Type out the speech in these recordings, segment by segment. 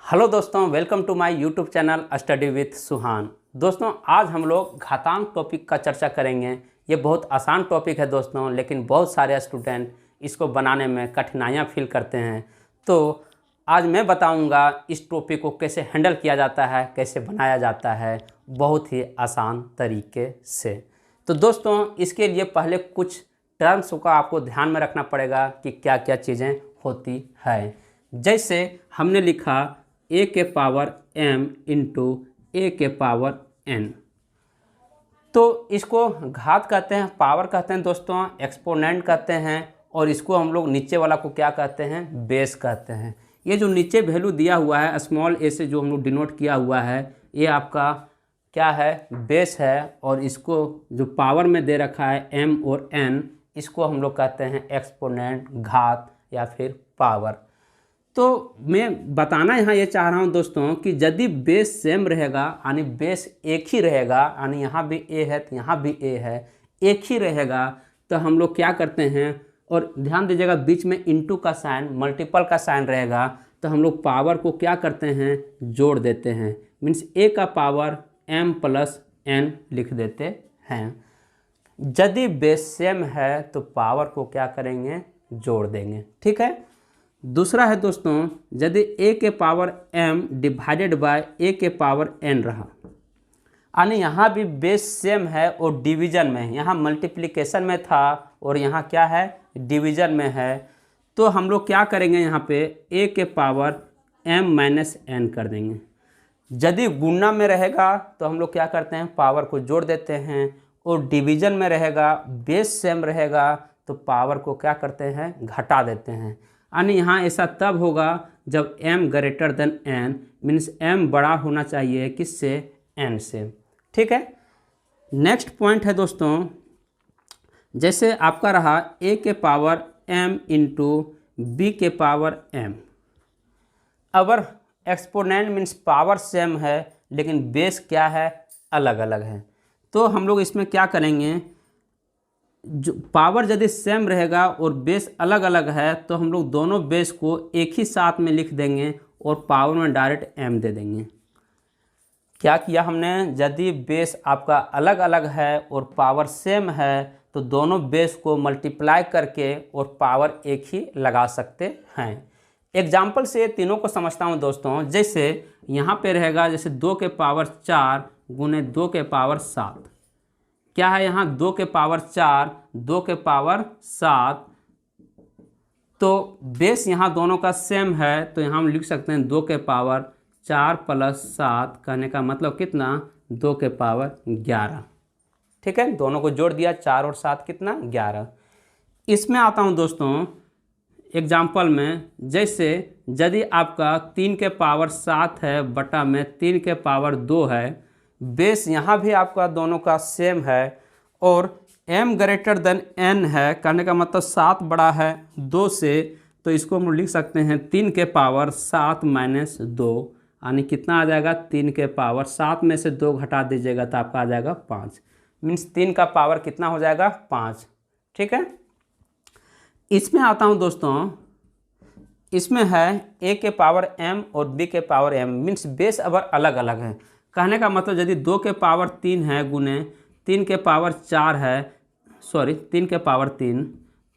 Hello दोस्तों, welcome to my YouTube channel study with Suhan. दोस्तों, आज हम लोग घातांक टॉपिक का चर्चा करेंगे। ये बहुत आसान टॉपिक है दोस्तों, लेकिन बहुत सारे स्टूडेंट इसको बनाने में कठिनाइयाँ फील करते हैं। तो आज मैं बताऊंगा इस टॉपिक को कैसे हैंडल किया जाता है, कैसे बनाया जाता है, बहुत ही आसान तरीके से। तो दोस्तों, इसके लिए पहले कुछ टर्म्स का आपको ध्यान में रखना पड़ेगा कि क्या क्या चीज़ें होती है। जैसे हमने लिखा a के पावर m इंटू ए के पावर n, तो इसको घात कहते हैं, पावर कहते हैं दोस्तों, एक्सपोनेंट कहते हैं, और इसको हम लोग नीचे वाला को क्या कहते हैं, बेस कहते हैं। ये जो नीचे वैल्यू दिया हुआ है स्मॉल a से जो हम लोग डिनोट किया हुआ है, ये आपका क्या है, बेस है। और इसको जो पावर में दे रखा है m और n, इसको हम लोग कहते हैं एक्सपोनेंट, घात या फिर पावर। तो मैं बताना यहाँ ये चाह रहा हूँ दोस्तों कि यदि बेस सेम रहेगा, यानी बेस एक ही रहेगा, यानी यहाँ भी a है तो यहाँ भी a है, एक ही रहेगा, तो हम लोग क्या करते हैं, और ध्यान दीजिएगा बीच में इंटू का साइन, मल्टीपल का साइन रहेगा, तो हम लोग पावर को क्या करते हैं, जोड़ देते हैं। मीन्स a का पावर m प्लस n लिख देते हैं। यदि बेस सेम है तो पावर को क्या करेंगे, जोड़ देंगे। ठीक है। दूसरा है दोस्तों, यदि a के power m divided by a के पावर n रहा, यानी यहाँ भी बेस सेम है और डिवीजन में है। यहाँ मल्टीप्लिकेशन में था और यहाँ क्या है, डिवीजन में है। तो हम लोग क्या करेंगे, यहाँ पे a के पावर m माइनस n कर देंगे। यदि गुणा में रहेगा तो हम लोग क्या करते हैं, पावर को जोड़ देते हैं, और डिवीजन में रहेगा, बेस सेम रहेगा, तो पावर को क्या करते हैं, घटा देते हैं। यानी यहाँ ऐसा तब होगा जब m greater than n, means m बड़ा होना चाहिए किससे, n से। ठीक है। नेक्स्ट पॉइंट है दोस्तों, जैसे आपका रहा a के पावर m इंटू b के पावर m। अगर एक्सपोनेंट मीन्स पावर सेम है लेकिन बेस क्या है, अलग अलग है, तो हम लोग इसमें क्या करेंगे, जो पावर यदि सेम रहेगा और बेस अलग अलग है तो हम लोग दोनों बेस को एक ही साथ में लिख देंगे और पावर में डायरेक्ट m दे देंगे। क्या किया हमने, यदि बेस आपका अलग अलग है और पावर सेम है तो दोनों बेस को मल्टीप्लाई करके और पावर एक ही लगा सकते हैं। एग्जाम्पल से तीनों को समझता हूं दोस्तों। जैसे यहाँ पे रहेगा, जैसे 2 के पावर 4 गुने 2 के पावर 7, क्या है यहाँ 2 के पावर 4, 2 के पावर 7, तो बेस यहाँ दोनों का सेम है, तो यहाँ हम लिख सकते हैं 2 के पावर 4 प्लस 7, कहने का मतलब कितना, 2 के पावर 11। ठीक है, दोनों को जोड़ दिया, 4 और 7 कितना, 11। इसमें आता हूँ दोस्तों एग्जाम्पल में। जैसे यदि आपका 3 के पावर 7 है बटा में 3 के पावर 2 है, बेस यहाँ भी आपका दोनों का सेम है, और m ग्रेटर देन n है, कहने का मतलब 7 बड़ा है 2 से, तो इसको हम लिख सकते हैं 3 के पावर 7 माइनस 2, यानी कितना आ जाएगा, 3 के पावर 7 में से 2 घटा दीजिएगा तो आपका आ जाएगा 5। मीन्स 3 का पावर कितना हो जाएगा, 5। ठीक है। इसमें आता हूँ दोस्तों, इसमें है a के पावर m और b के पावर m, मीन्स बेस अब अलग अलग है। कहने का मतलब यदि 2 के पावर 3 है गुने 3 के पावर 4 है, 3 के पावर 3,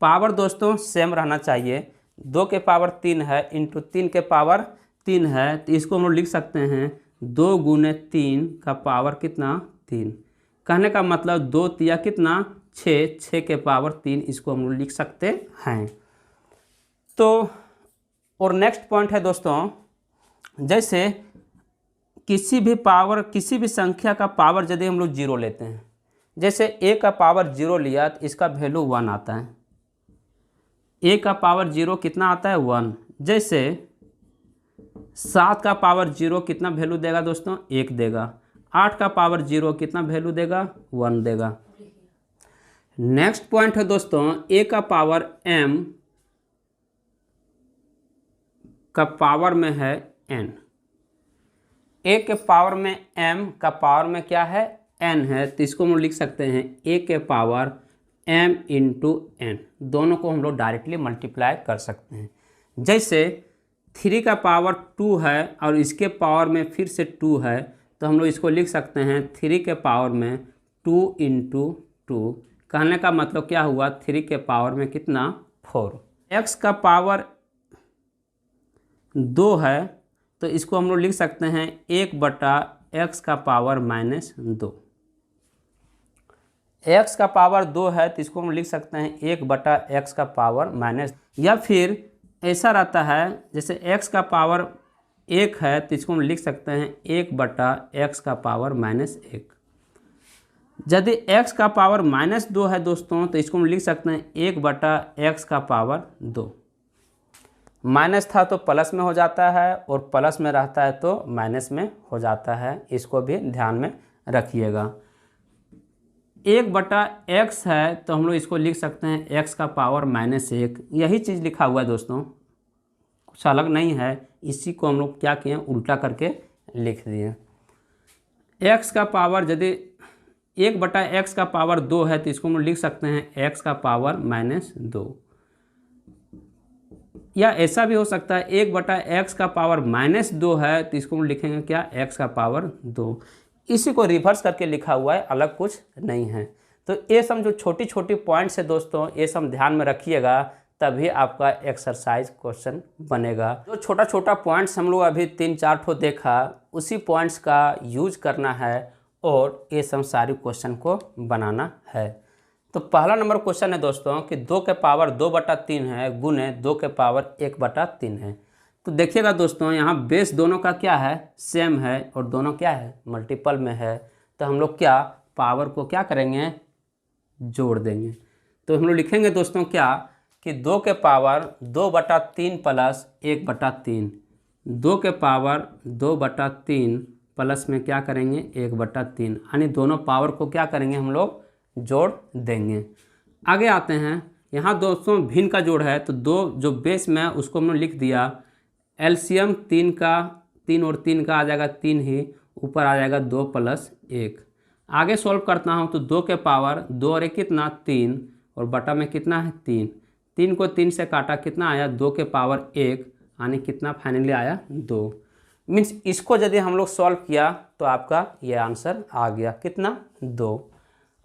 पावर दोस्तों सेम रहना चाहिए। 2 के पावर 3 है इंटू 3 के पावर 3 है, तो इसको हम लोग लिख सकते हैं 2 गुने 3 का पावर कितना, 3। कहने का मतलब 2 तिया कितना, 6, 6 के पावर 3, इसको हम लोग लिख सकते हैं। तो और नेक्स्ट पॉइंट है दोस्तों, जैसे किसी भी संख्या का पावर यदि हम लोग 0 लेते हैं, जैसे a का पावर 0 लिया तो इसका वैल्यू 1 आता है। a का पावर 0 कितना आता है, 1। जैसे 7 का पावर 0 कितना वैल्यू देगा दोस्तों, 1 देगा। 8 का पावर 0 कितना वैल्यू देगा, 1 देगा। नेक्स्ट पॉइंट है दोस्तों, a का पावर m का पावर में है n, a के पावर में m का पावर में क्या है, n है, तो इसको हम लिख सकते हैं a के पावर m इंटू n। दोनों को हम लोग डायरेक्टली मल्टीप्लाई कर सकते हैं। जैसे 3 का पावर 2 है और इसके पावर में फिर से 2 है, तो हम लोग इसको लिख सकते हैं 3 के पावर में 2 इंटू 2। कहने का मतलब क्या हुआ, 3 के पावर में कितना 4। x का पावर 2 है तो इसको हम लोग लिख सकते हैं 1/x का पावर -2। x का पावर 2 है तो इसको हम लिख सकते हैं 1/x का पावर माइनस, या फिर ऐसा रहता है जैसे x का पावर 1 है तो इसको हम लिख सकते हैं 1/x का पावर -1। यदि x का पावर -2 है दोस्तों तो इसको हम लिख सकते हैं 1/x का पावर 2। माइनस था तो प्लस में हो जाता है और प्लस में रहता है तो माइनस में हो जाता है, इसको भी ध्यान में रखिएगा। 1/x है तो हम लोग इसको लिख सकते हैं x का पावर -1। यही चीज़ लिखा हुआ है दोस्तों, कुछ अलग नहीं है, इसी को हम लोग क्या किए उल्टा करके लिख दिए। x का पावर यदि 1/x का पावर 2 है तो इसको हम लिख सकते हैं x का पावर -2, या ऐसा भी हो सकता है 1/x का पावर -2 है तो इसको हम लिखेंगे क्या, x का पावर 2। इसी को रिवर्स करके लिखा हुआ है, अलग कुछ नहीं है। तो ये सब जो छोटी छोटी पॉइंट्स है दोस्तों, ये सब ध्यान में रखिएगा, तभी आपका एक्सरसाइज क्वेश्चन बनेगा। जो छोटा छोटा पॉइंट्स हम लोग अभी 3-4 ठो देखा, उसी पॉइंट्स का यूज करना है और ये सब सारी क्वेश्चन को बनाना है। तो पहला नंबर क्वेश्चन है दोस्तों कि 2 के पावर 2/3 है गुने 2 के पावर 1/3 है। तो देखिएगा दोस्तों, यहाँ बेस दोनों का क्या है, सेम है, और दोनों क्या है, मल्टीपल में है। तो हम लोग क्या पावर को क्या करेंगे, जोड़ देंगे। तो हम लोग लिखेंगे दोस्तों क्या कि 2 के पावर 2/3 प्लस 1/3, 2 के पावर 2/3 प्लस में क्या करेंगे 1/3, यानी दोनों पावर को क्या करेंगे हम लोग जोड़ देंगे। आगे आते हैं, यहाँ दोस्तों भिन्न का जोड़ है तो 2 जो बेस में है उसको हमने लिख दिया। एलसीएम 3 और 3 का आ जाएगा 3 ही, ऊपर आ जाएगा 2 + 1। आगे सॉल्व करता हूँ तो 2 के पावर 2 और 1 कितना 3, और बटा में कितना है 3, 3 को 3 से काटा कितना आया 2 के पावर 1, यानी कितना फाइनली आया 2। मीन्स इसको यदि हम लोग सॉल्व किया तो आपका ये आंसर आ गया कितना 2।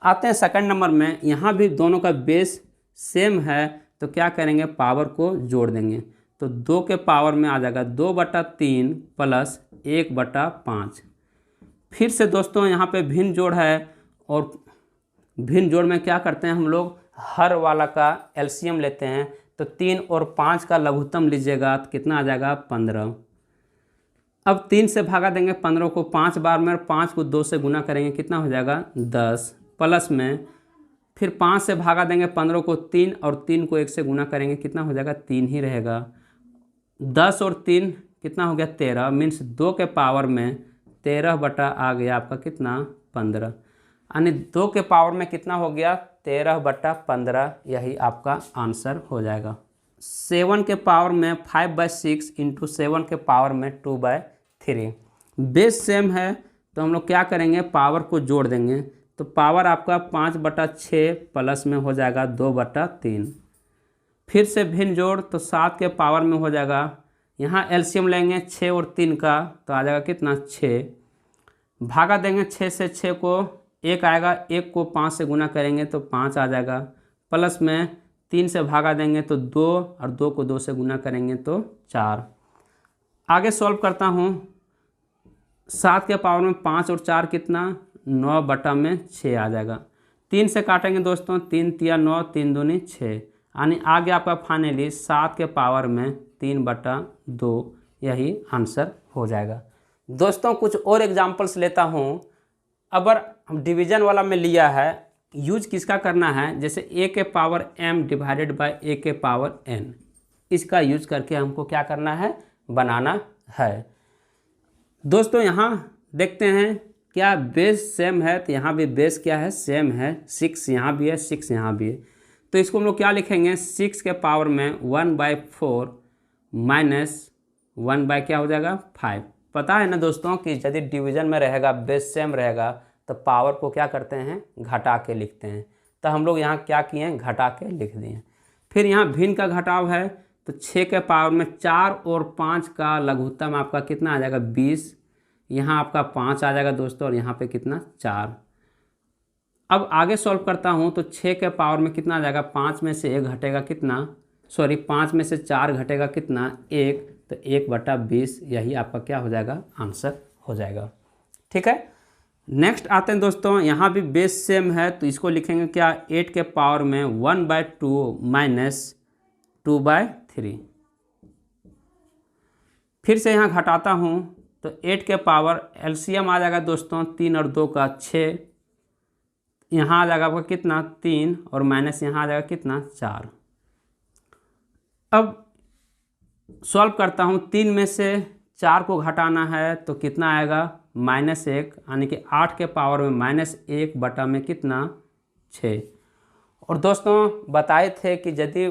आते हैं सेकंड नंबर में, यहाँ भी दोनों का बेस सेम है तो क्या करेंगे पावर को जोड़ देंगे। तो 2 के पावर में आ जाएगा 2/3 प्लस 1/5। फिर से दोस्तों यहाँ पे भिन्न जोड़ है, और भिन्न जोड़ में क्या करते हैं हम लोग हर वाला का एलसीएम लेते हैं। तो 3 और 5 का लघुत्तम लीजिएगा तो कितना आ जाएगा 15। अब 3 से भागा देंगे 15 को 5 बार में, 5 को 2 से गुना करेंगे कितना हो जाएगा 10, प्लस में फिर 5 से भागा देंगे 15 को 3, और 3 को 1 से गुना करेंगे कितना हो जाएगा 3 ही रहेगा। 10 और 3 कितना हो गया 13, मीन्स 2 के पावर में 13 बटा आ गया आपका कितना 15, यानी 2 के पावर में कितना हो गया 13/15, यही आपका आंसर हो जाएगा। 7 के पावर में 5/6 इंटू 7 के पावर में 2/3। बेस सेम है तो हम लोग क्या करेंगे पावर को जोड़ देंगे। तो पावर आपका 5/6 प्लस में हो जाएगा 2/3। फिर से भिन्न जोड़ तो 7 के पावर में हो जाएगा, यहाँ एलसीएम लेंगे 6 और 3 का तो आ जाएगा कितना 6, भागा देंगे 6 से 6 को 1 आएगा, 1 को 5 से गुना करेंगे तो 5 आ जाएगा, प्लस में 3 से भागा देंगे तो 2, और 2 को 2 से गुना करेंगे तो 4। आगे सॉल्व करता हूँ, 7 के पावर में 5 और 4 कितना 9/6 आ जाएगा। 3 से काटेंगे दोस्तों, 3 तिया 9, 3 दूनी 6, यानी आ गया आपका फाइनली 7 के पावर में 3/2, यही आंसर हो जाएगा। दोस्तों कुछ और एग्जांपल्स लेता हूँ। अगर हम डिवीजन वाला में लिया है, यूज किसका करना है, जैसे a के power m divided by a के पावर n, इसका यूज करके हमको क्या करना है बनाना है। दोस्तों यहाँ देखते हैं क्या बेस सेम है, तो यहाँ भी बेस क्या है सेम है, 6 यहाँ भी है 6 यहाँ भी है। तो इसको हम लोग क्या लिखेंगे 6 के पावर में 1/4 माइनस 1 क्या हो जाएगा 5। पता है ना दोस्तों कि यदि डिवीजन में रहेगा बेस सेम रहेगा तो पावर को क्या करते हैं घटा के लिखते हैं। तो हम लोग यहाँ क्या किए हैं घटा के लिख दिए। फिर यहाँ भिन्न का घटाव है तो 6 के पावर में 4 और 5 का लघुत्तम आपका कितना आ जाएगा 20। यहाँ आपका 5 आ जाएगा दोस्तों और यहाँ पे कितना 4। अब आगे सॉल्व करता हूँ तो 6 के पावर में कितना आ जाएगा 5 में से 1 घटेगा कितना, सॉरी 5 में से 4 घटेगा कितना 1, तो 1/20 यही आपका क्या हो जाएगा आंसर हो जाएगा। ठीक है, नेक्स्ट आते हैं दोस्तों, यहाँ भी बेस सेम है तो इसको लिखेंगे क्या 8 के पावर में 1/2 माइनस 2/3। फिर से यहाँ घटाता हूँ तो 8 के पावर एलसीएम आ जाएगा दोस्तों 3 और 2 का 6, यहाँ आ जाएगा आपका कितना 3 और माइनस यहाँ आ जाएगा कितना 4। अब सॉल्व करता हूँ, 3 में से 4 को घटाना है तो कितना आएगा -1, यानी कि 8 के पावर में -1 बटा में कितना 6। और दोस्तों बताए थे कि यदि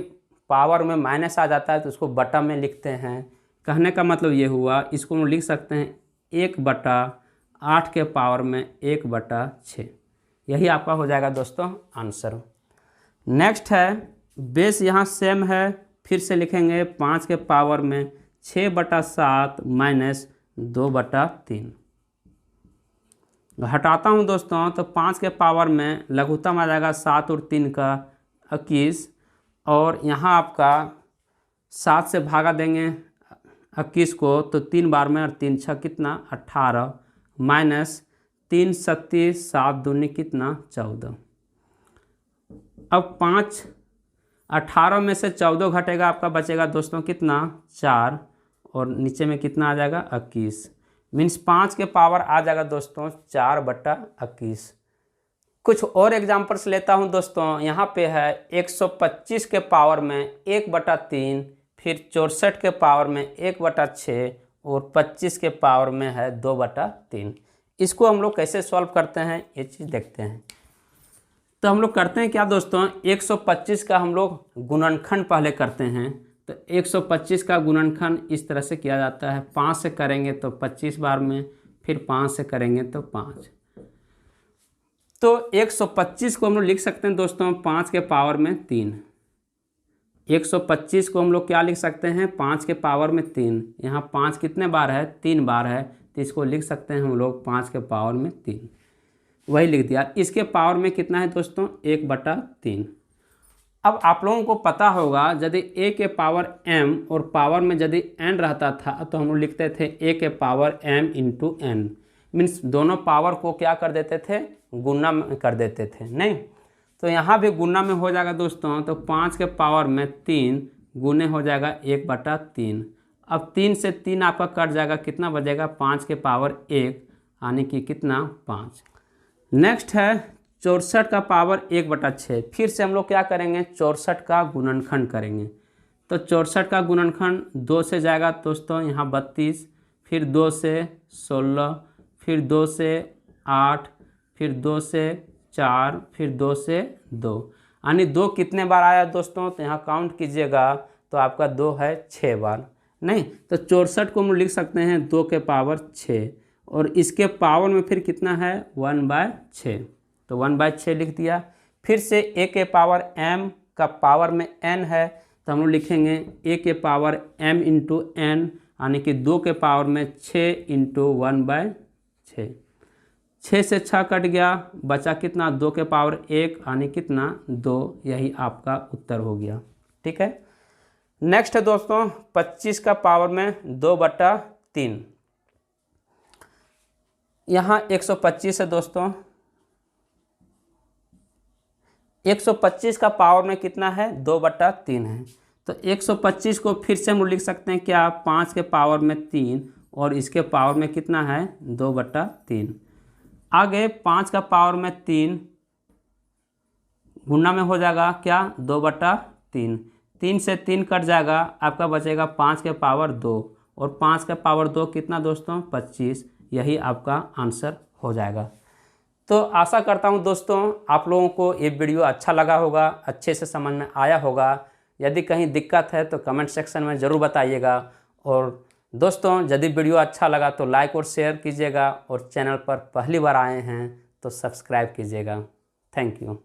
पावर में माइनस आ जाता है तो उसको बटा में लिखते हैं। कहने का मतलब ये हुआ, इसको हम लिख सकते हैं 1/8 के पावर में 1/6। यही आपका हो जाएगा दोस्तों आंसर। नेक्स्ट है बेस यहाँ सेम है, फिर से लिखेंगे 5 के पावर में 6/7 माइनस 2/3। हटाता हूँ दोस्तों तो 5 के पावर में लघुत्तम आ जाएगा 7 और 3 का 21, और यहाँ आपका 7 से भागा देंगे 21 को तो 3 बार में, और 3 6 कितना 18 माइनस 3 37 7 दूनी कितना 14। अब 5 18 में से 14 घटेगा आपका बचेगा दोस्तों कितना 4, और नीचे में कितना आ जाएगा 21, मीन्स 5 के पावर आ जाएगा दोस्तों 4/21। कुछ और एग्जांपल्स लेता हूं दोस्तों, यहाँ पे है 125 के पावर में 1/3, फिर 64 के पावर में 1/6 और 25 के पावर में है 2/3। इसको हम लोग कैसे सॉल्व करते हैं ये चीज़ देखते हैं। तो हम लोग करते हैं क्या दोस्तों, 125 का हम लोग गुणनखंड पहले करते हैं। तो 125 का गुणनखंड इस तरह से किया जाता है, 5 से करेंगे तो 25 बार में, फिर 5 से करेंगे तो 5। तो 125 को हम लोग लिख सकते हैं दोस्तों 5 के पावर में 3। 125 को हम लोग क्या लिख सकते हैं 5 के पावर में 3। यहाँ 5 कितने बार है 3 बार है, तो इसको लिख सकते हैं हम लोग 5 के पावर में 3, वही लिख दिया। इसके पावर में कितना है दोस्तों 1/3। अब आप लोगों को पता होगा यदि a के पावर m और पावर में यदि n रहता था तो हम लोग लिखते थे a के power m into n, means दोनों पावर को क्या कर देते थे गुना में कर देते थे, नहीं। तो यहाँ भी गुना में हो जाएगा दोस्तों, तो 5 के पावर में 3 गुने हो जाएगा 1/3। अब 3 से 3 आपका कट जाएगा, कितना बचेगा 5 के पावर 1, यानी कि कितना 5। नेक्स्ट है 64 का पावर 1/6। फिर से हम लोग क्या करेंगे 64 का गुणनखंड करेंगे। तो 64 का गुणनखंड 2 से जाएगा दोस्तों, यहाँ 32, फिर 2 से 16, फिर 2 से 8, फिर 2 से 4, फिर 2 से 2, यानी 2 कितने बार आया दोस्तों, तो यहाँ काउंट कीजिएगा तो आपका 2 है 6 बार, नहीं। तो 64 को हम लिख सकते हैं 2 के पावर 6, और इसके पावर में फिर कितना है 1/6, तो 1/6 लिख दिया। फिर से a के पावर m का पावर में n है, तो हम लोग लिखेंगे a के पावर m इंटू n, यानी कि 2 के पावर में 6 इंटू 1/6। 6 से 6 कट गया, बचा कितना 2 के पावर 1, यानी कितना 2। यही आपका उत्तर हो गया। ठीक है, नेक्स्ट है दोस्तों 25 का पावर में 2/3। यहाँ 125 है दोस्तों, 125 का पावर में कितना है 2/3 है। तो 125 को फिर से हम लिख सकते हैं क्या 5 के पावर में 3, और इसके पावर में कितना है 2/3। आगे 5 का पावर में 3 गुना में हो जाएगा क्या 2/3। 3 से 3 कट जाएगा, आपका बचेगा 5 के पावर 2, और 5 के पावर 2 कितना दोस्तों 25। यही आपका आंसर हो जाएगा। तो आशा करता हूं दोस्तों आप लोगों को ये वीडियो अच्छा लगा होगा, अच्छे से समझ में आया होगा। यदि कहीं दिक्कत है तो कमेंट सेक्शन में ज़रूर बताइएगा। और दोस्तों यदि वीडियो अच्छा लगा तो लाइक और शेयर कीजिएगा, और चैनल पर पहली बार आए हैं तो सब्सक्राइब कीजिएगा। Thank you.